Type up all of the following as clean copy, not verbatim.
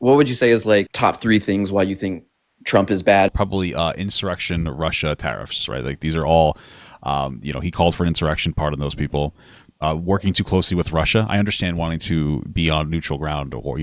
What would you say is like top three things why you think Trump is bad? Probably insurrection, Russia, tariffs, right? Like these are all, he called for an insurrection, pardon those people. Working too closely with Russia. I understand wanting to be on neutral ground, or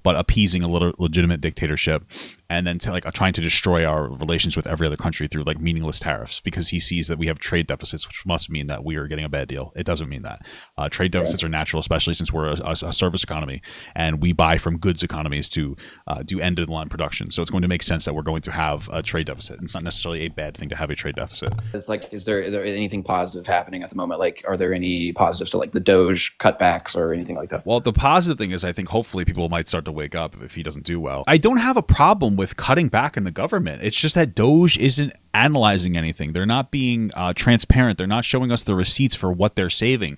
but appeasing a little legitimate dictatorship, and then trying to destroy our relations with every other country through like meaningless tariffs, because he sees that we have trade deficits, which must mean that we are getting a bad deal. It doesn't mean that. Trade deficits are natural, especially since we're a service economy and we buy from goods economies to do end of the line production. So it's going to make sense that we're going to have a trade deficit. It's not necessarily a bad thing to have a trade deficit. It's like, is there anything positive happening at the moment? Like, are there any positives to like the Doge cutbacks or anything like that? Well, the positive thing is I think hopefully people might start to wake up if he doesn't do well. I don't have a problem with cutting back in the government. It's just that Doge isn't analyzing anything. They're not being transparent. They're not showing us the receipts for what they're saving.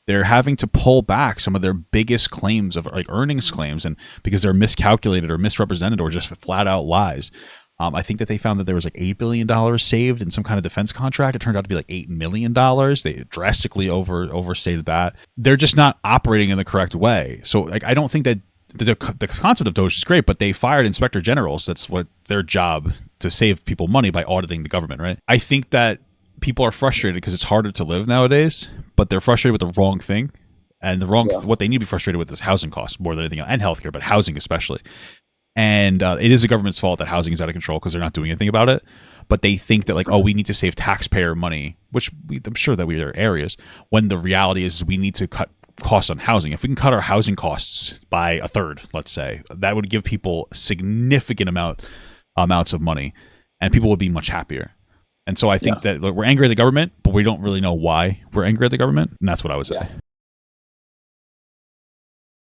They're having to pull back some of their biggest claims of like earnings claims, and because they're miscalculated or misrepresented or just flat out lies. I think that they found that there was like $8 billion saved in some kind of defense contract. It turned out to be like $8 million. They drastically overstated that. They're just not operating in the correct way. So like, I don't think that the concept of Doge is great, but they fired inspector generals. That's what their job, to save people money by auditing the government, right? I think that people are frustrated because it's harder to live nowadays, but they're frustrated with the wrong thing. And what they need to be frustrated with is housing costs more than anything else, and healthcare, but housing especially. And it is the government's fault that housing is out of control because they're not doing anything about it. But they think that like, oh, we need to save taxpayer money, which I'm sure that we are areas, when the reality is we need to cut costs on housing. If we can cut our housing costs by a third, let's say, that would give people significant amounts of money, and people would be much happier. And so I think that we're angry at the government, but we don't really know why we're angry at the government. And that's what I would say.